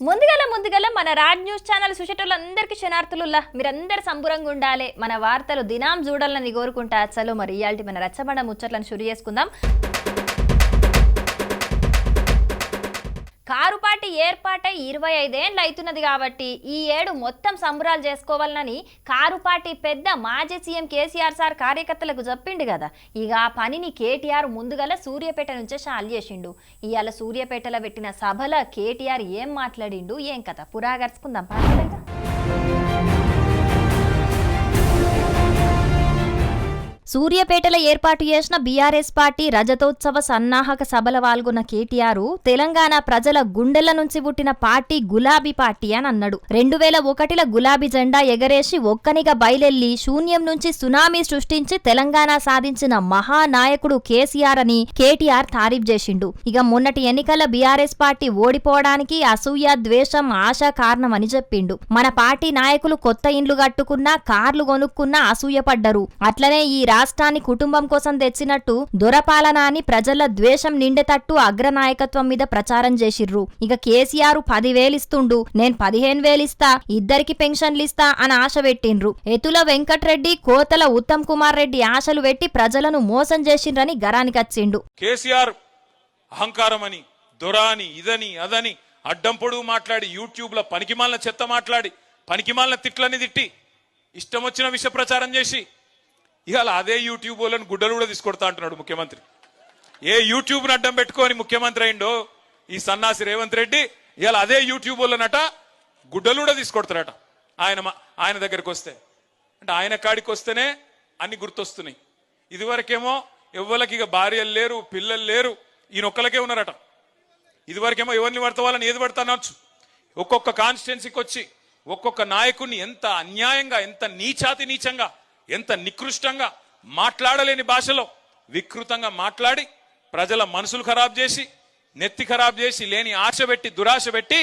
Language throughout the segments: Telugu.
ముందుగల మన రాజ్ న్యూస్ ఛానల్ చూసేటోళ్ళందరికీ క్షణార్థులుల్లా మీరందరూ సంబురంగా ఉండాలి. మన వార్తలు దినాం చూడాలని కోరుకుంటా. చలో మరి ఇయాల్టి మన రచ్చబండ ముచ్చట్లను షురు చేసుకుందాం. కారుపాటి ఏర్పాటై 25 ఏళ్ళు అవుతున్నది కాబట్టి ఈ ఏడు మొత్తం సంబరాలు చేసుకోవాలని కారుపాటి పెద్ద మాజీ సీఎం కేసీఆర్ సార్ కార్యకర్తలకు చెప్పిండు కదా. ఇక ఆ పనిని కేటీఆర్ ముందుగల సూర్యాపేట నుంచే షాల్ చేసిండు. ఇవాళ సూర్యాపేటలో పెట్టిన సభలో కేటీఆర్ ఏం మాట్లాడిండు, ఏం కథ పురాగర్చుకుందాం. సూర్యాపేటలో ఏర్పాటు చేసిన బీఆర్ఎస్ పార్టీ రజతోత్సవ సన్నాహక సభలో పాల్గొన్న కేటీఆర్ తెలంగాణ ప్రజల గుండెల నుంచి పుట్టిన పార్టీ గులాబీ పార్టీ అని అన్నాడు. 2001లో గులాబీ జెండా ఎగరేసి ఒక్కనిగా బయలెల్లి శూన్యం నుంచి సునామీ సృష్టించి తెలంగాణ సాధించిన మహానాయకుడు కేసీఆర్ అని కేటీఆర్ తారీఫ్ చేసిండు. ఇక మొన్నటి ఎన్నికల బీఆర్ఎస్ పార్టీ ఓడిపోవడానికి అసూయ, ద్వేషం, ఆశ కారణమని చెప్పిండు. మన పార్టీ నాయకులు కొత్త ఇండ్లు కట్టుకున్నా, కార్లు కొనుక్కున్నా అసూయపడ్డరు. అట్లనే ఈ రాష్ట్రాన్ని కుటుంబం కోసం తెచ్చినట్టు దొరపాలన అని ప్రజల ద్వేషం నిండేటట్టు అగ్రనాయకత్వం మీద ప్రచారం చేసిర్రు. ఇక కేసీఆర్ 10,000 ఇస్తుండు, నేను 15,000 ఇస్తా, ఇద్దరికి పెన్షన్లు ఇస్తా అని ఆశ పెట్టిండ్రు. ఎతుల వెంకట్రెడ్డి, కోతల ఉత్తమ్ కుమార్ రెడ్డి ఆశలు పెట్టి ప్రజలను మోసం చేసిండ్రని గరానికచ్చిండు. కేసీఆర్ అహంకారం అని, దొర అని, ఇదని అదని అడ్డం పొడుగు మాట్లాడి, యూట్యూబ్ లో పనికిమాలిన చెత్త మాట్లాడి, పనికిమాలిన తిట్లని తిట్టి, ఇష్టం వచ్చిన విష ప్రచారం చేసి ఇవాళ అదే యూట్యూబ్ వాళ్ళని గుడ్డలు కూడా తీసుకొడతా అంటున్నాడు ముఖ్యమంత్రి. ఏ యూట్యూబ్ని అడ్డం పెట్టుకొని ముఖ్యమంత్రి అయిండో ఈ సన్నాసి రేవంత్ రెడ్డి, ఇవాళ అదే యూట్యూబ్ వాళ్ళనట గుడ్డలు కూడా తీసుకొడతారట ఆయన దగ్గరికి వస్తే. అంటే ఆయన కాడికి వస్తేనే అన్ని గుర్తొస్తున్నాయి. ఇదివరకేమో ఎవ్వరికి ఇక భార్యలు లేరు, పిల్లలు లేరు, ఈయనొక్కలకే ఉన్నారట. ఇదివరకేమో ఎవరిని పడతా వాళ్ళని ఏది పడతా అనొచ్చు. ఒక్కొక్క కాన్స్టిట్యున్సీకి వచ్చి ఒక్కొక్క నాయకుడిని ఎంత అన్యాయంగా, ఎంత నీచంగా, ఎంత నికృష్టంగా మాట్లాడలేని భాషలో వికృతంగా మాట్లాడి ప్రజల మనసులు ఖరాబ్ చేసి, నెత్తి ఖరాబ్ చేసి, లేని ఆశ పెట్టి, దురాశ పెట్టి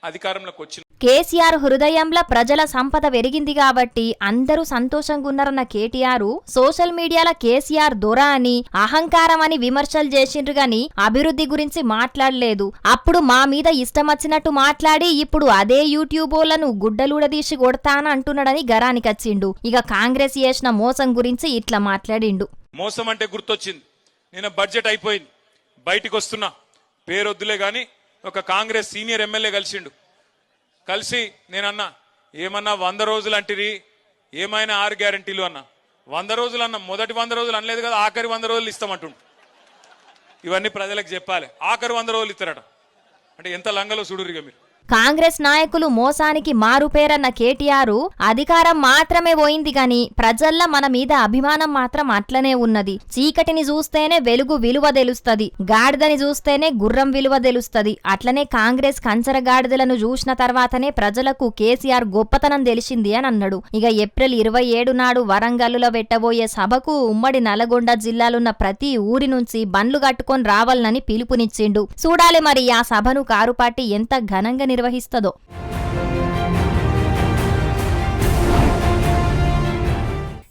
అధికారంలోకి వచ్చింది. కేసీఆర్ హృదయంలో ప్రజల సంపద పెరిగింది కాబట్టి అందరూ సంతోషంగా ఉన్నారన్న కేటీఆర్ సోషల్ మీడియాలో కేసీఆర్ దొర అని, అహంకారం అని విమర్శలు చేసిండ్రు గాని అభివృద్ధి గురించి మాట్లాడలేదు. అప్పుడు మా మీద ఇష్టం వచ్చినట్టు మాట్లాడి ఇప్పుడు అదే యూట్యూబోలను గుడ్డలూడదీసి కొడతాన అంటున్నాడని గరానికచ్చిండు. ఇక కాంగ్రెస్ చేసిన మోసం గురించి ఇట్లా మాట్లాడిండు. మోసం అంటే గుర్తొచ్చింది. నేను బడ్జెట్ అయిపోయింది, బయటికి వస్తున్నా, పేరొద్దులే గాని ఒక కాంగ్రెస్ సీనియర్ ఎమ్మెల్యే కలిసి నేనన్నా, ఏమన్నా 100 రోజులు అంటిరి, ఏమైనా 6 గ్యారంటీలు అన్నా. 100 రోజులు అన్నా, మొదటి 100 రోజులు అనలేదు కదా, ఆఖరి 100 రోజులు ఇస్తామంటుండు. ఇవన్నీ ప్రజలకు చెప్పాలి. ఆఖరి 100 రోజులు ఇస్తారట. అంటే ఎంత లంగలో చూడురిగా మీరు. కాంగ్రెస్ నాయకులు మోసానికి మారుపేరన్న కేటీఆర్ అధికారం మాత్రమే పోయింది గాని ప్రజల్లో మన మీద అభిమానం మాత్రం అట్లనే ఉన్నది. చీకటిని చూస్తేనే వెలుగు విలువ తెలుస్తది, గాడిదని చూస్తేనే గుర్రం విలువ తెలుస్తది. అట్లనే కాంగ్రెస్ కంచర గాడిదలను చూసిన తర్వాతనే ప్రజలకు కేసీఆర్ గొప్పతనం తెలిసింది అని అన్నాడు. ఇక ఏప్రిల్ 27 నాడు వరంగల్లులో పెట్టబోయే సభకు ఉమ్మడి నల్గొండ జిల్లాలున్న ప్రతి ఊరి నుంచి బండ్లు కట్టుకొని రావాలని పిలుపునిచ్చిండు. చూడాలి మరి ఆ సభను కారుపాటి ఎంత ఘనంగా నిర్వహిస్తదో.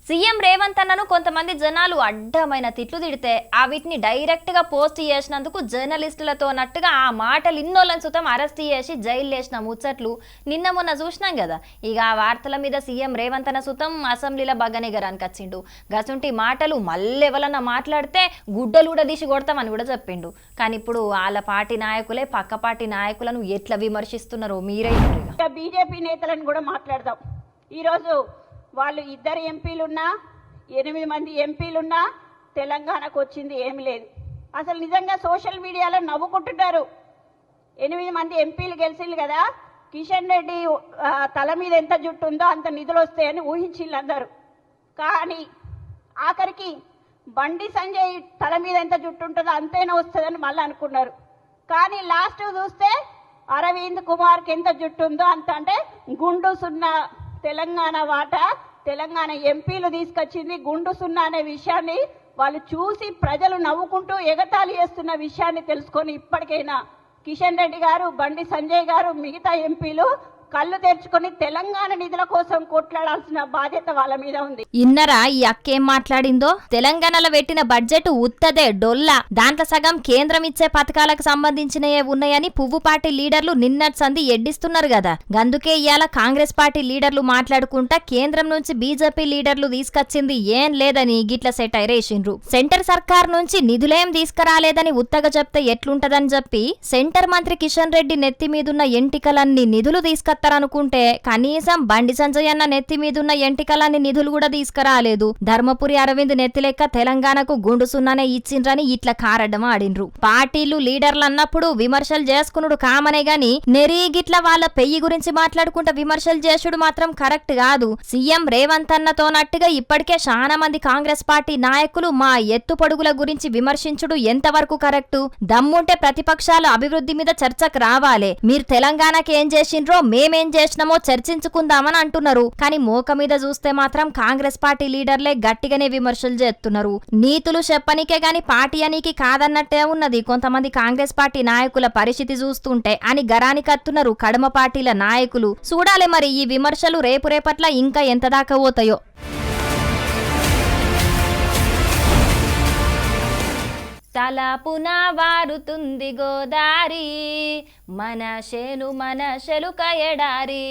సీఎం రేవంత్ అన్నను కొంతమంది జనాలు అడ్డమైన తిట్లు తిడితే వీటిని డైరెక్ట్ గా పోస్ట్ చేసినందుకు జర్నలిస్టులతో నట్టుగా ఆ మాటలు ఇన్నోళ్ళని సుతం అరెస్ట్ చేసి జైలు వేసిన ముచ్చట్లు నిన్న మొన్న చూసినాం కదా. ఇక ఆ వార్తల మీద సీఎం రేవంత్ అన్న సుతం అసెంబ్లీలో బగ్గనే గరానికచ్చిండు. గసుంటి మాటలు మళ్ళీ ఎవరన్నా మాట్లాడితే గుడ్డలు కూడా తీసి కొడతామని కూడా చెప్పిండు. కానీ ఇప్పుడు వాళ్ళ పార్టీ నాయకులే పక్క పార్టీ నాయకులను ఎట్లా విమర్శిస్తున్నారో మీరే. బీజేపీ నేతలను కూడా మాట్లాడదాం. ఈరోజు వాళ్ళు 2 ఎంపీలున్నా, 8 మంది ఎంపీలున్నా తెలంగాణకు వచ్చింది ఏమి లేదు. అసలు నిజంగా సోషల్ మీడియాలో నవ్వుకుంటున్నారు. 8 మంది ఎంపీలు గెలిచిండ్రు కదా, కిషన్ రెడ్డి తల మీద ఎంత జుట్టు ఉందో అంత నిధులు వస్తాయని ఊహించిళ్ళు అందరూ. కానీ ఆఖరికి బండి సంజయ్ తల మీద ఎంత జుట్టు ఉంటుందో అంతైనా వస్తుందని మళ్ళీ అనుకున్నారు. కానీ లాస్ట్ చూస్తే అరవింద్ కుమార్కి ఎంత జుట్టు ఉందో అంత, అంటే గుండు సున్నా తెలంగాణ వాటా తెలంగాణ ఎంపీలు తీసుకొచ్చింది గుండు సున్నా అనే విషయాన్ని వాళ్ళు చూసి ప్రజలు నవ్వుకుంటూ ఎగతాళి చేస్తున్న విషయాన్ని తెలుసుకొని ఇప్పటికైనా కిషన్ రెడ్డి గారు, బండి సంజయ్ గారు, మిగతా ఎంపీలు కళ్ళు తెరుచుకొని తెలంగాణ నిధుల కోసం కొట్లాడాల్సిన బాధ్యత వాళ్ళ మీద ఉంది. ఇన్నరా ఈ అక్కేం మాట్లాడిందో? తెలంగాణలో పెట్టిన బడ్జెట్ ఉత్తదే డొల్లా, దాంట్లో సగం కేంద్రం ఇచ్చే పథకాలకు సంబంధించినయే ఉన్నాయని పువ్వు పార్టీ లీడర్లు నిన్నటి సంధి ఎడ్డిస్తున్నారు కదా. గందుకే ఇయాల కాంగ్రెస్ పార్టీ లీడర్లు మాట్లాడుకుంటా కేంద్రం నుంచి బీజేపీ లీడర్లు తీసుకొచ్చింది ఏం లేదని గిట్ల సెటైరేసిండ్రు. సెంటర్ సర్కార్ నుంచి నిధులేం తీసుకురాలేదని ఉత్తగా చెప్తే ఎట్లుంటదని చెప్పి సెంటర్ మంత్రి కిషన్ రెడ్డి నెత్తి మీదున్న ఎంటికలన్నీ నిధులు తీసుకొస్తారనుకుంటే కనీసం బండి సంజయ్ అన్న నెత్తి మీదున్న ఎంటికలన్నీ నిధులు కూడా తీసుకురాలేదు. ధర్మపురి అరవింద్ నెత్తి లెక్క తెలంగాణకు గుండు సున్నానే ఇచ్చిండ్రని ఇట్లా కారడం ఆడిండ్రు. పార్టీలు లీడర్లు అన్నప్పుడు విమర్శలు చేసుకునుడు కామనే గాని నెరీగిట్ల వాళ్ళ పెయ్యి గురించి మాట్లాడుకుంటా విమర్శలు చేసుడు మాత్రం కరెక్ట్ కాదు. సీఎం రేవంత్ అన్నతోనట్టుగా ఇప్పటికే చాలా మంది కాంగ్రెస్ పార్టీ నాయకులు మా ఎత్తు పొడుగుల గురించి విమర్శించుడు ఎంతవరకు కరెక్టు? దమ్ముంటే ప్రతిపక్షాలు అభివృద్ధి మీద చర్చకు రావాలే. మీరు తెలంగాణకి ఏం చేసిండ్రో మేమేం చేసినామో చర్చించుకుందామని అంటున్నారు. కానీ మోక మీద చూస్తే మాత్రం కాంగ్రెస్ పార్టీ లీడర్లే గట్టిగానే విమర్శలు చేస్తున్నారు. నీతులు చెప్పనికే గాని పార్టీ అనికి కాదన్నట్టే ఉన్నది కొంతమంది కాంగ్రెస్ పార్టీ నాయకుల పరిస్థితి చూస్తుంటే అని గరాని కత్తున్నారు కడమ పార్టీల నాయకులు. చూడాలి మరి ఈ విమర్శలు రేపట్ల ఇంకా ఎంత దాకా పోతాయో. తలపున వారుతుంది గోదారి మన శెలుక ఎడారి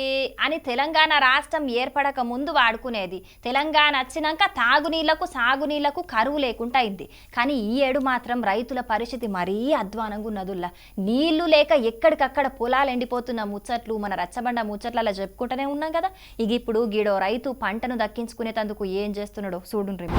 అని తెలంగాణ రాష్ట్రం ఏర్పడక ముందు వాడుకునేది. తెలంగాణ వచ్చినాక తాగునీళ్లకు సాగునీళ్లకు కరువు లేకుండా అయింది. కానీ ఈ ఏడు మాత్రం రైతుల పరిస్థితి మరీ అధ్వానంగా ఉన్నదుల్లా. నీళ్లు లేక ఎక్కడికక్కడ పొలాలు ఎండిపోతున్న ముచ్చట్లు మన రచ్చబండ ముచ్చట్లలో చెప్పుకుంటూనే ఉన్నాం కదా. ఇక ఇప్పుడు గీడో రైతు పంటను దక్కించుకునేందుకు ఏం చేస్తున్నాడో చూడుండ్రి.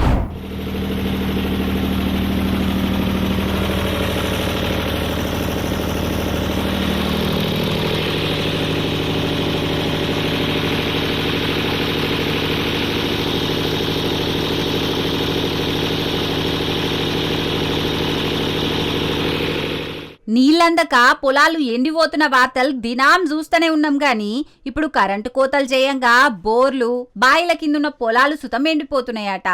నీళ్లందక పొలాలు ఎండిపోతున్న వార్తలు దినాం చూస్తూనే ఉన్నాం గాని ఇప్పుడు కరెంటు కోతలు చేయంగా బోర్లు బాయిల కిందున్న పొలాలు సుతం ఎండిపోతున్నాయట.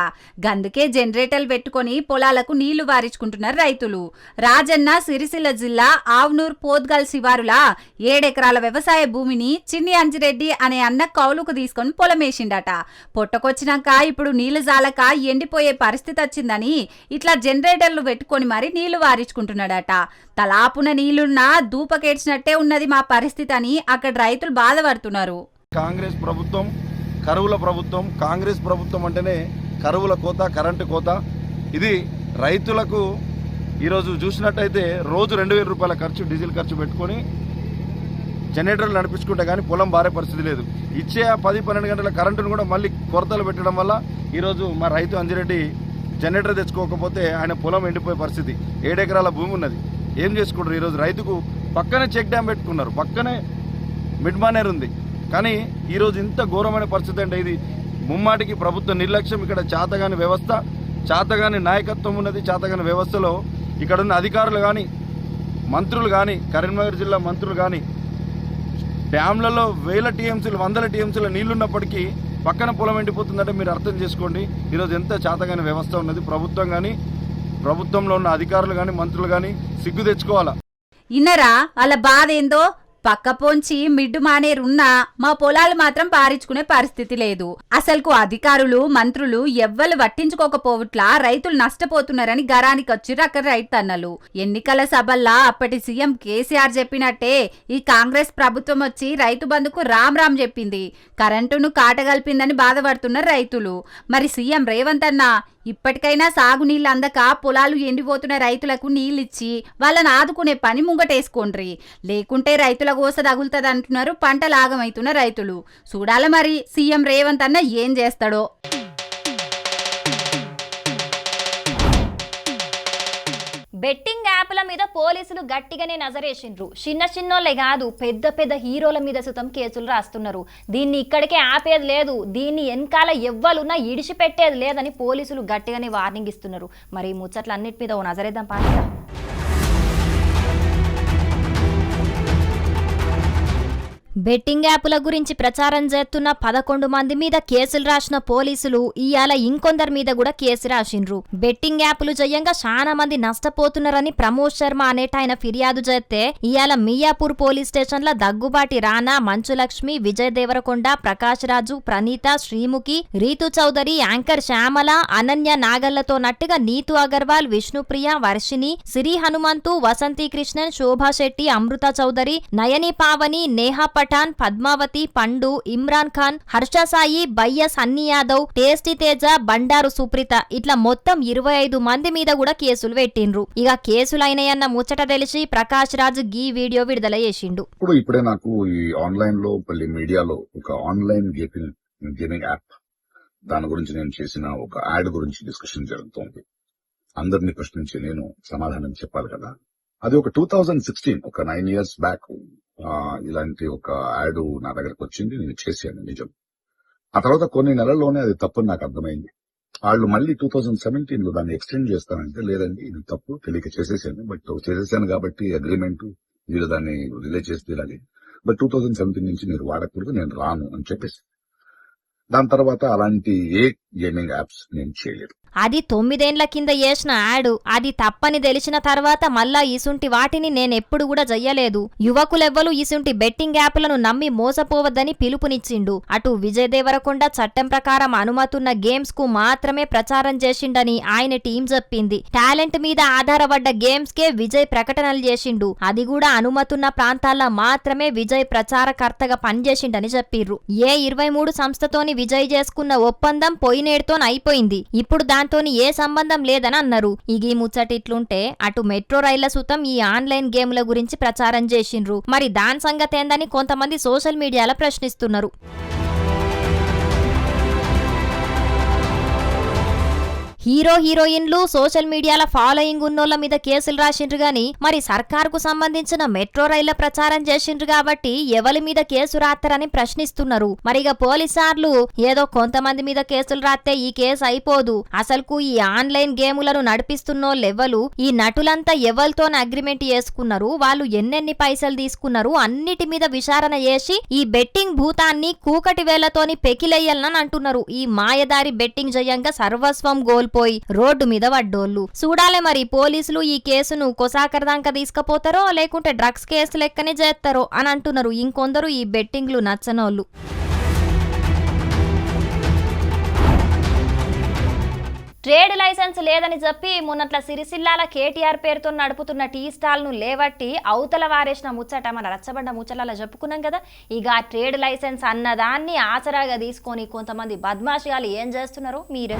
గందుకే జనరేటర్లు పెట్టుకుని పొలాలకు నీళ్లు వారించుకుంటున్నారు రైతులు. రాజన్న సిరిసిల్ల జిల్లా ఆవునూర్ పోద్గల్ శివారుల 7 ఎకరాల వ్యవసాయ భూమిని చిన్ని అంజిరెడ్డి అనే అన్న కౌలుకు తీసుకొని పొలమేసిండట. పొట్టకొచ్చినాక ఇప్పుడు నీళ్లు జాలక ఎండిపోయే పరిస్థితి వచ్చిందని ఇట్లా జనరేటర్లు పెట్టుకొని మరి నీళ్లు వారించుకుంటున్నాడట. తలాపున నీళ్లున్నా దూపకేడ్చినట్టే ఉన్నది మా పరిస్థితి అని అక్కడ రైతులు బాధపడుతున్నారు. కాంగ్రెస్ ప్రభుత్వం కరువుల ప్రభుత్వం. కాంగ్రెస్ ప్రభుత్వం అంటేనే కరువుల కోత, కరెంటు కోత. ఇది రైతులకు ఈరోజు చూసినట్టయితే రోజు 2,000 రూపాయల ఖర్చు, డీజిల్ ఖర్చు పెట్టుకొని జనరేటర్లు నడిపించుకుంటే కానీ పొలం బారే పరిస్థితి లేదు. ఇచ్చే 10-12 గంటల కరెంటును కూడా మళ్ళీ కొరతలు పెట్టడం వల్ల ఈరోజు మా రైతు అంజిరెడ్డి జనరేటర్ తెచ్చుకోకపోతే ఆయన పొలం ఎండిపోయే పరిస్థితి. 7 ఎకరాల భూమి ఉన్నది. ఏం చేసుకుంటారు? ఈరోజు రైతుకు పక్కనే చెక్ డ్యామ్ పెట్టుకున్నారు, పక్కనే మిడ్ మానేర్ ఉంది. కానీ ఈరోజు ఇంత ఘోరమైన పరిస్థితి అంటే ఇది ముమ్మాటికి ప్రభుత్వ నిర్లక్ష్యం. ఇక్కడ చేతగాని వ్యవస్థ, చేతగాని నాయకత్వం ఉన్నది. చేతగాని వ్యవస్థలో ఇక్కడ ఉన్న అధికారులు కానీ, మంత్రులు కానీ, కరీంనగర్ జిల్లా మంత్రులు కానీ డ్యామ్లలో 1000 టీఎంసీలు 100 టీఎంసీల నీళ్లున్నప్పటికీ పక్కన పొలం ఎండిపోతుందంటే మీరు అర్థం చేసుకోండి ఈరోజు ఎంత చేతగాని వ్యవస్థ ఉన్నది. ప్రభుత్వం కానీ, ప్రభుత్వంలో ఉన్న అధికారులు కానీ, మంత్రులు కానీ సిగ్గు తెచ్చుకోవాలా. ఇన్నరా అలా బాధ ఏందో. పక్క పొంచి మిడ్డు మానేరున్నా మా పొలాలు మాత్రం పారించుకునే పరిస్థితి లేదు. అసలుకు అధికారులు మంత్రులు ఎవ్వరు పట్టించుకోకపోవట్లా రైతులు నష్టపోతున్నారని గరానికి వచ్చిర్రు అక్కడ రైతన్నలు. ఎన్నికల సభల్లా అప్పటి సీఎం కేసీఆర్ చెప్పినట్టే ఈ కాంగ్రెస్ ప్రభుత్వం వచ్చి రైతు బంధుకు రామ్ రామ్ చెప్పింది. కరెంటును కాటగల్పిందని బాధపడుతున్నారు రైతులు. మరి సీఎం రేవంత్ అన్న ఇప్పటికైనా సాగునీళ్ళు అందక పొలాలు ఎండిపోతున్న రైతులకు నీళ్ళిచ్చి వాళ్ళని ఆదుకునే పని ముంగటేసుకోండ్రి. లేకుంటే రైతుల గోస తగులుతుంది అంటున్నారు పంటలాగమైతున్న రైతులు. చూడాల మరి సీఎం రేవంత్ అన్న ఏం చేస్తాడో. బెట్టింగ్ యాప్ల మీద పోలీసులు గట్టిగానే నజరేసిండ్రు. చిన్నోళ్ళే కాదు పెద్ద పెద్ద హీరోల మీద సుతం కేసులు రాస్తున్నారు. దీన్ని ఇక్కడికే ఆపేది లేదు, దీన్ని వెనకాల ఎవ్వలున్నా ఇడిచిపెట్టేది లేదని పోలీసులు గట్టిగానే వార్నింగ్ ఇస్తున్నారు. మరి ముచ్చట్లన్నిటి మీద ఓ నజరేద్దాం పాట. బెట్టింగ్ యాపుల గురించి ప్రచారం చేస్తున్న 11 మంది మీద కేసులు రాసిన పోలీసులు ఇయాల ఇంకొందరి మీద కూడా కేసు రాసిండ్రు. బెట్టింగ్ యాపులు జయంగా చాలా మంది నష్టపోతున్నారని ప్రమోద్ శర్మ అనేటాయన ఫిర్యాదు చేస్తే ఇయాల మియాపూర్ పోలీస్ స్టేషన్ల దగ్గుబాటి రానా, మంచులక్ష్మి, విజయ్ దేవరకొండ, ప్రకాష్ రాజు, ప్రణీత, శ్రీముఖి, రీతు చౌదరి, యాంకర్ శ్యామల, అనన్య నాగళ్లతో నట్టుగా నీతు అగర్వాల్, విష్ణుప్రియ, వర్షిని, సిరి హనుమంతు, వసంతి కృష్ణన్, శోభా శెట్టి, అమృత చౌదరి, నయని పావని, నేహా పఠాన్, పద్మావతి, పండు, ఇమ్రాన్ ఖాన్, హర్ష సాయి, బయ్య సన్నీ యాదవ్, టేస్టీ తేజ, బండారు సుప్రీత ఇట్లా మొత్తం 25 మంది మీద కూడా కేసులు పెట్టిండ్రు. ఇక కేసులైనయన్న ముచ్చట తెలిసి ప్రకాష్ రాజ్ గీ వీడియో విడుదల చేసిండు. ఇప్పుడే నాకు ఈ ఆన్లైన్ లో మీడియాలో ఒక ఆన్లైన్ గేమింగ్ యాప్ దాని గురించి నేను చేసిన ఒక యాడ్ గురించి డిస్కషన్ జరుగుతోంది. అందరినీ ప్రశ్నించి నేను సమాధానం చెప్పాలి కదా. అది ఒక 2016 ఒక 9 years బ్యాక్ ఇలాంటి ఒక యాడ్ నా దగ్గరకు వచ్చింది. నేను చేశాను నిజం. ఆ తర్వాత కొన్ని నెలల్లోనే అది తప్పని నాకు అర్థమైంది. వాళ్ళు మళ్ళీ 2017 లో దాన్ని ఎక్స్టెండ్ చేస్తానంటే లేదండి ఇది తప్పు, తెలియక చేసేసాను. బట్ చేసేసాను కాబట్టి అగ్రిమెంట్ వీళ్ళు దాన్ని రిలే చేసి తీరాలి. బట్ 2017 నుంచి మీరు వాడకూడదు, నేను రాను అని చెప్పేసి దాని తర్వాత అలాంటి ఏ గేమింగ్ యాప్స్ నేను చేయలేదు. అది 9 ఏళ్ల కింద చేసిన యాడ్. అది తప్పని తెలిసిన తర్వాత మళ్ళా ఇసుంటి వాటిని నేనెప్పుడు కూడా చెయ్యలేదు. యువకులెవ్వలు ఇసుంటి బెట్టింగ్ యాప్లను నమ్మి మోసపోవద్దని పిలుపునిచ్చిండు. అటు విజయ్ దేవరకొండ చట్టం ప్రకారం అనుమతున్న గేమ్స్ కు మాత్రమే ప్రచారం చేసిండని ఆయన టీం చెప్పింది. టాలెంట్ మీద ఆధారపడ్డ గేమ్స్ కే విజయ్ ప్రకటనలు చేసిండు. అది కూడా అనుమతున్న ప్రాంతాల్లో మాత్రమే విజయ్ ప్రచారకర్తగా పనిచేసిండని చెప్పిర్రు. ఏ 23 సంస్థతోని విజయ్ చేసుకున్న ఒప్పందం పోయినేడుతోని అయిపోయింది. ఇప్పుడు దాంతోని ఏ సంబంధం లేదని అన్నారు. ఈ ముచ్చటిట్లుంటే అటు మెట్రో రైళ్ల సుతం ఈ ఆన్లైన్ గేమ్ల గురించి ప్రచారం చేసిండ్రు. మరి దాని సంగతేందని కొంతమంది సోషల్ మీడియాలో ప్రశ్నిస్తున్నారు. హీరో హీరోయిన్లు సోషల్ మీడియాల ఫాలోయింగ్ ఉన్నోళ్ల మీద కేసులు రాసిండ్రు గాని మరి సర్కార్కు సంబంధించిన మెట్రో రైళ్ల ప్రచారం చేసిండ్రు కాబట్టి ఎవరి మీద కేసు రాస్తారని ప్రశ్నిస్తున్నారు. మరిగా పోలీసార్లు ఏదో కొంతమంది మీద కేసులు రాస్తే ఈ కేసు అయిపోదు, అసలుకు ఈ ఆన్లైన్ గేములను నడిపిస్తున్నోళ్ళెవ్వలు, ఈ నటులంతా ఎవరితోని అగ్రిమెంట్ చేసుకున్నారు, వాళ్ళు ఎన్నెన్ని పైసలు తీసుకున్నారు, అన్నిటి మీద విచారణ చేసి ఈ బెట్టింగ్ భూతాన్ని కూకటి వేళ్లతోని పెకిలెయ్యాలని అంటున్నారు. ఈ మాయదారి బెట్టింగ్ జయంగా సర్వస్వం కోల్పోయి రోడ్డు మీద పడ్డోళ్ళు. చూడాలే మరి పోలీసులు ఈ కేసును కొసాకర్ దాకా తీసుకుపోతారో లేకుంటే డ్రగ్స్ కేసు లెక్కనే చేస్తారో అని అంటున్నారు ఇంకొందరు ఈ బెట్టింగ్లు నచ్చనోళ్ళు. ట్రేడ్ లైసెన్స్ లేదని చెప్పి మొన్నట్ల సిరిసిల్లాల కేటీఆర్ పేరుతో నడుపుతున్న టీ స్టాల్ ను లేవట్టి అవతల వారేసిన ముచ్చట మన రచ్చబండ ముచ్చటాల చెప్పుకున్నాం కదా. ఇక ట్రేడ్ లైసెన్స్ అన్నదాన్ని ఆసరాగా తీసుకొని కొంతమంది బద్మాషిగాలు ఏం చేస్తున్నారో మీరే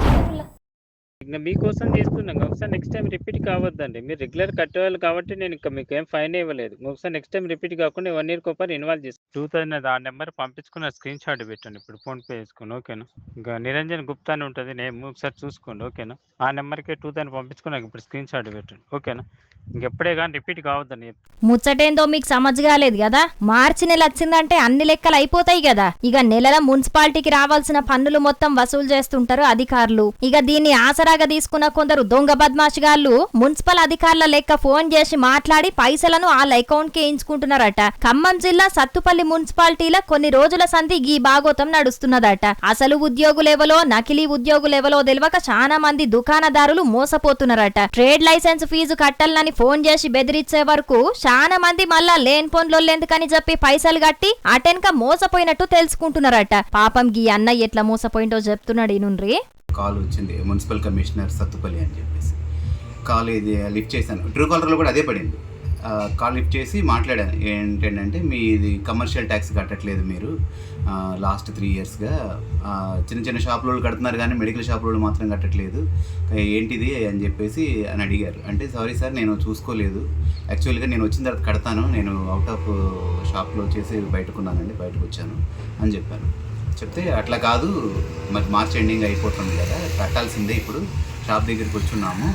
మీకోసం చేస్తున్నాం. ఒకసారి నెక్స్ట్ టైం రిపీట్ కావద్దండి. మీరు రెగ్యులర్ కట్టేవాళ్ళు కాబట్టి నేను ఇంకా మీకు ఏం ఫైన్ ఇవ్వలేదు. ఒకసారి నెక్స్ట్ టైం రిపీట్ కాకుండా 1 year ఒకసారి ఇన్వాల్వ్ చేస్తాను. 2000 ఆ నెంబర్ పంపించుకున్న స్క్రీన్ షాట్ పెట్టండి. ఇప్పుడు ఫోన్ పే చేసుకుని ఓకేనా. ఇంకా నిరంజన్ గుప్తా అని ఉంటుంది నేమ్, ఒకసారి చూసుకోండి ఓకేనా. ఆ నెంబర్కి 2000 పంపించుకున్నాక ఇప్పుడు స్క్రీన్ షాట్ పెట్టండి ఓకేనా. ఇంకెప్పుడే కానీ రిపీట్ కావద్దని. ముచ్చటేందో మీకు సమజ్ కాలేదు కదా. మార్చి నెల వచ్చిందంటే అన్ని లెక్కలు అయిపోతాయి కదా. ఇక నెలల మున్సిపాలిటీకి రావాల్సిన పన్నులు మొత్తం వసూలు చేస్తుంటారు అధికారులు. ఇక దీన్ని ఆసరాగా తీసుకున్న కొందరు దొంగ బద్మాషిగాళ్ళు మున్సిపల్ అధికారుల లెక్క ఫోన్ చేసి మాట్లాడి పైసలను వాళ్ళ అకౌంట్ కి వేయించుకుంటున్నారట. ఖమ్మం జిల్లా సత్తుపల్లి మున్సిపాలిటీలో కొన్ని రోజుల సంధి ఈ భాగోతం నడుస్తున్నదట. అసలు ఉద్యోగులెవలో నకిలీ ఉద్యోగులెవలో తెలియక చాలా మంది దుకాణదారులు మోసపోతున్నారట. ట్రేడ్ లైసెన్స్ ఫీజు కట్టాలని ఫోన్ చేసి బెదిరించే వరకు చాలా మంది మళ్ళా లేని పనులు ఎందుకని చెప్పి పైసలు కట్టి అటెన్క మోసపోయినట్టు తెలుసుకుంటున్నారట. పాపం గీ అన్నయ్య ఎట్లా మోసపోయింటో చెప్తున్నాడు. ఈనుండ్రి కాల్ వచ్చింది మున్సిపల్ కమిషనర్ సత్తుపల్లి అని చెప్పేసి. కాల్ ఇది లిఫ్ట్ చేశాను. ట్రూ కాలర్లో కూడా అదే పడింది. కాల్ లిఫ్ట్ చేసి మాట్లాడాను. ఏంటంటే మీది కమర్షియల్ ట్యాక్స్ కట్టట్లేదు మీరు లాస్ట్ 3 yearsగా. చిన్న చిన్న షాపులు కడుతున్నారు కానీ మెడికల్ షాపులు మాత్రం కట్టట్లేదు, ఏంటిది అని చెప్పేసి అని అడిగారు. అంటే సారీ సార్ నేను చూసుకోలేదు, యాక్చువల్గా నేను వచ్చిన తర్వాత కడతాను, నేను అవుట్ ఆఫ్ షాప్లో వచ్చేసి బయటకు వచ్చాను అని చెప్పాను. చెప్తే అట్లా కాదు, మరి మార్చ్ ఎండింగ్ అయిపోతుంది కదా, కట్టాల్సిందే, ఇప్పుడు షాప్ దగ్గరికి వచ్చున్నాము,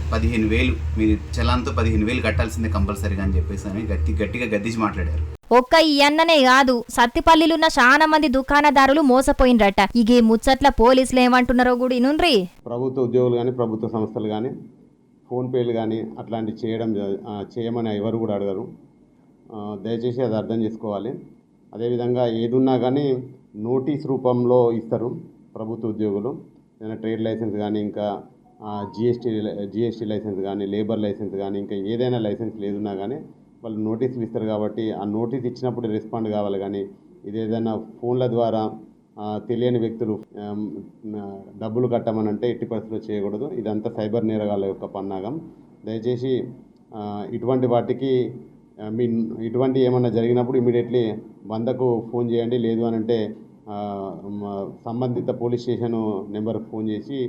15,000 మీరు చలాన్తో 15,000 కట్టాల్సిందే కంపల్సరీగా అని చెప్పేసి అని గట్టిగా గద్దించి మాట్లాడారు. ఒక్క ఈ అన్ననే కాదు, సత్తిపల్లిలున్న చాలా మంది దుకాణదారులు మోసపోయిండ్రట. ఇక ముచ్చట్ల పోలీసులు ఏమంటున్నారో కూడా ఇనుండ్రి. ప్రభుత్వ ఉద్యోగులు కానీ ప్రభుత్వ సంస్థలు కానీ ఫోన్పేలు కానీ అట్లాంటివి చేయమని ఎవరు కూడా అడగరు. దయచేసి అది అర్థం చేసుకోవాలి. అదేవిధంగా ఏదున్నా కానీ నోటీస్ రూపంలో ఇస్తారు ప్రభుత్వ ఉద్యోగులు. ఏదైనా ట్రేడ్ లైసెన్స్ కానీ, ఇంకా జిఎస్టీ లైసెన్స్ కానీ, లేబర్ లైసెన్స్ కానీ, ఇంకా ఏదైనా లైసెన్స్ లేదున్నా కానీ వాళ్ళు నోటీసులు ఇస్తారు. కాబట్టి ఆ నోటీస్ ఇచ్చినప్పుడు రెస్పాండ్ కావాలి. కానీ ఇది ఏదైనా ఫోన్ల ద్వారా తెలియని వ్యక్తులు డబ్బులు కట్టమనంటే ఎట్టి పరిస్థితుల్లో చేయకూడదు. ఇదంతా సైబర్ నేరగాళ్ళ యొక్క పన్నాగం. దయచేసి ఇటువంటి వాటికి ఇటువంటి ఏమన్నా జరిగినప్పుడు ఇమీడియట్లీ 100కు ఫోన్ చేయండి. లేదు అని అంటే సంబంధిత పోలీస్ స్టేషన్ నెంబర్కి ఫోన్ చేసి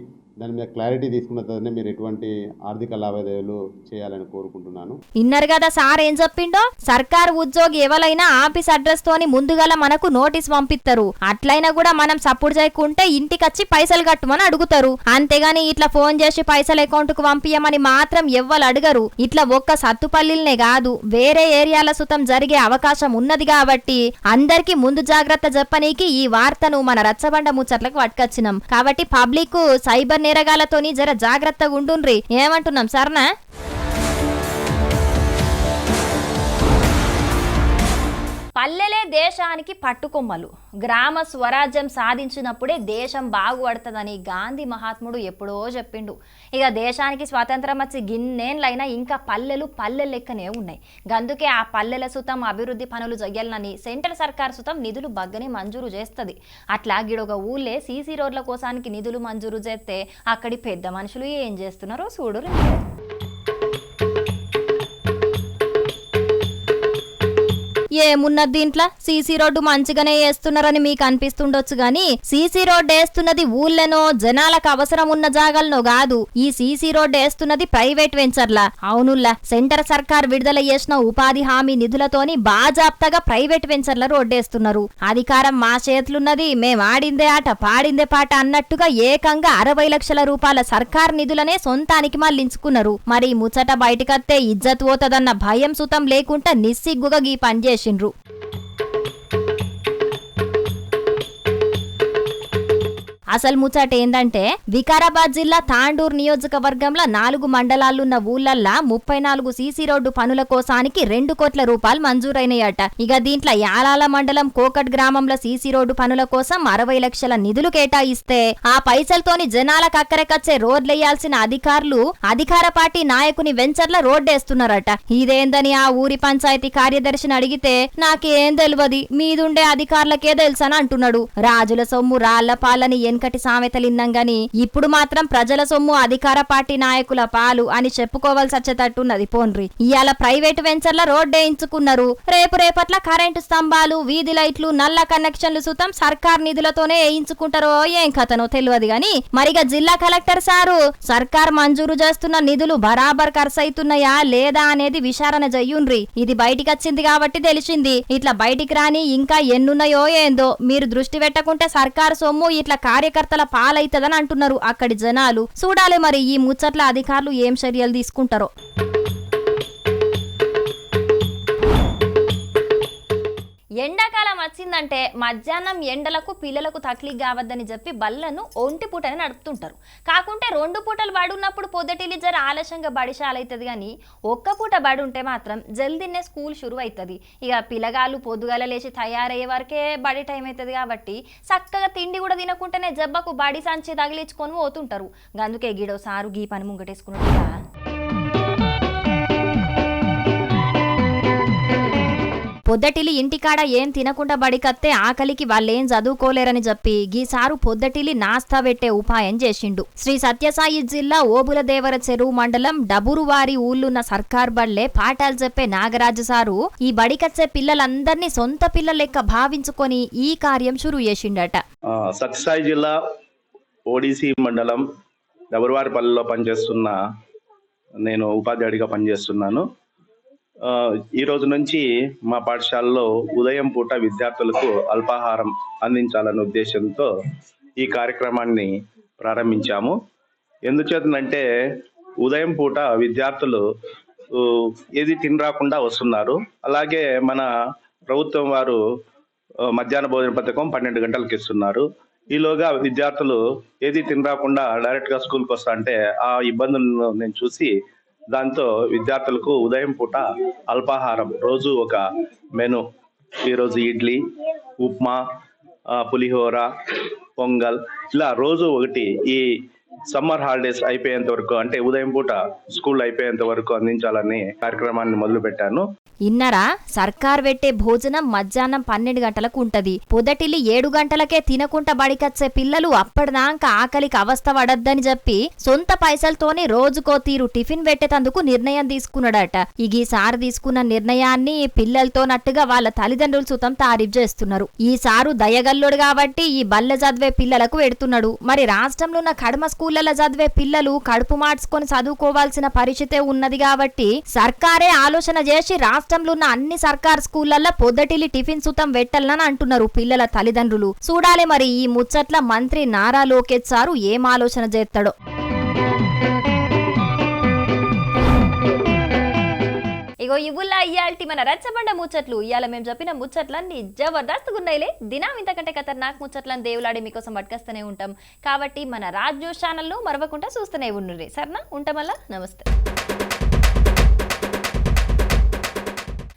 దాని మీద క్లారిటీ తీసుకున్న తర్వాతనే మీరు ఎటువంటి ఆర్థిక లావాదేవీలు చేయాలని కోరుకుంటున్నాను. ఇన్నర్ కదా సార్ ఏం చెప్పిండో, సర్కారు ఉద్యోగి ఎవరైనా ఆఫీస్ అడ్రస్ తోని ముందుగాల మనకు నోటీస్ పంపిస్తారు. అట్లయినా కూడా మనం సపోర్ట్ చేయకుంటే ఇంటికొచ్చి పైసలు కట్టమని అడుగుతారు. అంతేగాని ఇట్లా ఫోన్ చేసి పైసలు అకౌంట్ కు పంపించమని మాత్రం ఎవ్వరు అడగరు. ఇట్లా ఒక్క సత్తుపల్లినే కాదు, వేరే ఏరియాల సుతం జరిగే అవకాశం ఉన్నది కాబట్టి అందరికి ముందు జాగ్రత్త చెప్పనీకి ఈ వార్తను మన రచ్చబండ ముచ్చట్లకు పట్టుకొచ్చినాం. కాబట్టి పబ్లిక్ సైబర్ నేరగాలతోని జర జాగ్రత్తగా ఉండుండ్రి. ఏమంటున్నాం సరేనా? పల్లెలే దేశానికి పట్టుకొమ్మలు. గ్రామ స్వరాజ్యం సాధించినప్పుడే దేశం బాగుపడుతుందని గాంధీ మహాత్ముడు ఎప్పుడో చెప్పిండు. ఇక దేశానికి స్వాతంత్రం వచ్చి గిన్నేళ్ళైనా ఇంకా పల్లెలు పల్లె లెక్కనే ఉన్నాయి. గందుకే ఆ పల్లెల సుతం అభివృద్ధి పనులు చెయ్యాలని సెంట్రల్ సర్కార్ సుతం నిధులు బగ్గనే మంజూరు చేస్తుంది. అట్లా గిడొక ఊళ్ళే సీసీ రోడ్ల కోసానికి నిధులు మంజూరు చేస్తే అక్కడి పెద్ద మనుషులు ఏం చేస్తున్నారో చూడురు. ఏమున్నది దీంట్లో, సీసీ రోడ్డు మంచిగానే వేస్తున్నారని మీకు అనిపిస్తుండొచ్చు గాని సీసీ రోడ్డు వేస్తున్నది ఊళ్ళనో జనాలకు అవసరం ఉన్న జాగాలనో కాదు. ఈ సీసీ రోడ్డు వేస్తున్నది ప్రైవేట్ వెంచర్లా. అవునుల్లా, సెంటర్ సర్కార్ విడుదల చేసిన ఉపాధి హామీ నిధులతోని బాజాప్తగా ప్రైవేట్ వెంచర్ల రోడ్డేస్తున్నారు. అధికారం మా చేతులున్నది, మేం ఆడిందే ఆట పాడిందే పాట అన్నట్టుగా ఏకంగా 60 లక్షల రూపాయల సర్కార్ నిధులనే సొంతానికి మళ్లించుకున్నారు. మరి ముచ్చట బయటకత్తే ఇజ్జత్ పోతదన్న భయం సుతం లేకుండా నిస్సిగ్గుగా గీ పనిచేసిండ్రు. అసలు ముచ్చట ఏందంటే, వికారాబాద్ జిల్లా తాండూర్ నియోజకవర్గంలో 4 మండలాలున్న ఊళ్ళల్లా 34 సీసీ రోడ్డు పనుల కోసానికి 2 కోట్ల రూపాయలు మంజూరైనయట. ఇక దీంట్లో యాలాల మండలం కోకట్ గ్రామంలో సీసీ రోడ్డు పనుల కోసం 60 లక్షల నిధులు కేటాయిస్తే ఆ పైసలతోని జనాలకు అక్కరకచ్చే రోడ్లేయాల్సిన అధికారులు అధికార పార్టీ నాయకుని వెంచర్ల రోడ్డేస్తున్నారట. ఇదేందని ఆ ఊరి పంచాయతీ కార్యదర్శిని అడిగితే నాకేం తెలియదు, మీదుండే అధికారులకే తెలుసని అంటున్నాడు. రాజుల సొమ్ము రాళ్ల పాలని వెనకటి సామెతలిన్నాం గాని ఇప్పుడు మాత్రం ప్రజల సొమ్ము అధికార పార్టీ నాయకుల పాలు అని చెప్పుకోవాల్సి వచ్చేటట్టున్నది. పోన్రి, ఇవాళ ప్రైవేటు వెంచర్ల రోడ్డేయించుకున్నారు. రేపట్ల కరెంటు స్తంభాలు, వీధి లైట్లు, నల్ల కనెక్షన్లు సుతం సర్కార్ నిధులతోనే వేయించుకుంటారో ఏం కథనో తెలియదు గాని మరిగా జిల్లా కలెక్టర్ సారు సర్కార్ మంజూరు చేస్తున్న నిధులు బరాబర్ ఖర్చు అవుతున్నాయా లేదా అనేది విచారణ చెయ్యుండ్రి. ఇది బయటికి వచ్చింది కాబట్టి తెలిసింది. ఇట్లా బయటికి రాని ఇంకా ఎన్నున్నాయో ఏందో. మీరు దృష్టి పెట్టకుంటే సర్కారు సొమ్ము ఇట్లా కార్యకర్తల పాలైతదని అంటున్నారు అక్కడి జనాలు. చూడాలి మరి ఈ ముచ్చట్ల అధికారులు ఏం చర్యలు తీసుకుంటారో. ఎండాకాలం వచ్చిందంటే మధ్యాహ్నం ఎండలకు పిల్లలకు తక్లీఫ్ కావద్దని చెప్పి బళ్ళను ఒంటి పూటనే నడుపుతుంటారు. కాకుంటే 2 పూటలు బడున్నప్పుడు పొద్దుటిల్లి జర ఆలస్యంగా బడిశాలవుతుంది. కానీ ఒక్క పూట బడి ఉంటే మాత్రం జల్దీనే స్కూల్ షురు అవుతుంది. ఇక పిల్లగాళ్ళు పొద్దుగాల లేచి తయారయ్యే వరకే బడి టైం అవుతుంది. కాబట్టి చక్కగా తిండి కూడా తినకుంటేనే జబ్బకు బడి సంచి తగిలించుకొని పోతుంటారు. అందుకే గిడో సారు గీ పని ముంగటేసుకున్నట్టుగా పొద్దటిలి ఇంటికాడ ఏం తినకుండా బడికత్తే ఆకలికి వాళ్ళేం చదువుకోలేరని చెప్పి గీసారు పొద్దటిలి నాస్తా పెట్టే ఉపాయం చేసిండు. శ్రీ సత్యసాయి జిల్లా ఓబులదేవర చెరువు మండలం డబురువారి ఊళ్ళున్న సర్కార్ బళ్లే పాఠాలు చెప్పే నాగరాజు సారు ఈ బడికచ్చే పిల్లలందరినీ సొంత పిల్లల లెక్క భావించుకొని ఈ కార్యం షురు చేసిండట. సత్యసాయి జిల్లా ఓడిసి మండలం డబురువారిపల్లిలో పనిచేస్తున్న నేను ఉపాధ్యాయుడిగా పనిచేస్తున్నాను. ఈ రోజు నుంచి మా పాఠశాలలో ఉదయం పూట విద్యార్థులకు అల్పాహారం అందించాలనే ఉద్దేశంతో ఈ కార్యక్రమాన్ని ప్రారంభించాము. ఎందుచేతనంటే ఉదయం పూట విద్యార్థులు ఏది తినరాకుండా వస్తున్నారు. అలాగే మన ప్రభుత్వం వారు మధ్యాహ్న భోజన పథకం 12 గంటలకు ఇస్తున్నారు. ఈలోగా విద్యార్థులు ఏది తినరాకుండా డైరెక్ట్గా స్కూల్కి వస్తా అంటే ఆ ఇబ్బందులను నేను చూసి దాంతో విద్యార్థులకు ఉదయం పూట అల్పాహారం రోజు ఒక మెను, ఈరోజు ఇడ్లీ, ఉప్మా, పులిహోర, పొంగల్, ఇలా రోజు ఒకటి ఈ సమ్మర్ హాలిడేస్ అయిపోయేంత వరకు, అంటే ఉదయం పూట స్కూల్ అయిపోయేంత వరకు అందించాలని కార్యక్రమాన్ని మొదలు పెట్టాను. ఇన్నరా సర్కార్ పెట్టే భోజనం మధ్యాహ్నం 12 గంటలకు ఉంటది. పొదటిల్లి 7 గంటలకే తినకుంట బడికచ్చే పిల్లలు అప్పటిదాకా ఆకలికి అవస్థ పడద్దని చెప్పి సొంత పైసలతోని రోజుకో తీరు టిఫిన్ పెట్టేందుకు నిర్ణయం తీసుకున్నాడట. ఈసారి తీసుకున్న నిర్ణయాన్ని పిల్లలతోనట్టుగా వాళ్ళ తల్లిదండ్రులు సుతం తారీఫ్ చేస్తున్నారు. ఈసారు దయగల్లుడు కాబట్టి ఈ బల్లె చదివే పిల్లలకు పెడుతున్నాడు. మరి రాష్ట్రంలో ఉన్న కడమ స్కూళ్లలో చదివే పిల్లలు కడుపు మార్చుకొని చదువుకోవాల్సిన పరిస్థితే ఉన్నది కాబట్టి సర్కారే ఆలోచన చేసి రాష్ట్రంలో ఉన్న అన్ని సర్కార్ స్కూళ్లలో పొద్దటిల్లి టిఫిన్ సుతం పెట్టాలని అంటున్నారు పిల్లల తల్లిదండ్రులు. చూడాలి మరి ఈ ముచ్చట్ల మంత్రి నారా లోకేష్ సారు ఏం ఆలోచన చేస్తాడో. ఇగో ఇవుల్లా ఇయ్యాల్టి మన రచ్చబండ ముచ్చట్లు. ఇవాళ మేము చెప్పిన ముచ్చట్లన్నీ జబర్దస్తుగా ఉన్నాయిలే. దినం ఇంతకంటే ఖతర్నాక్ ముచ్చట్లను దేవులాడి మీకోసం పట్టుకొస్తూనే ఉంటాం. కాబట్టి మన రాజ్ న్యూస్ ఛానల్ను మరవకుండా చూస్తూనే ఉండండి. సరేనా? ఉంటామల్లా. నమస్తే.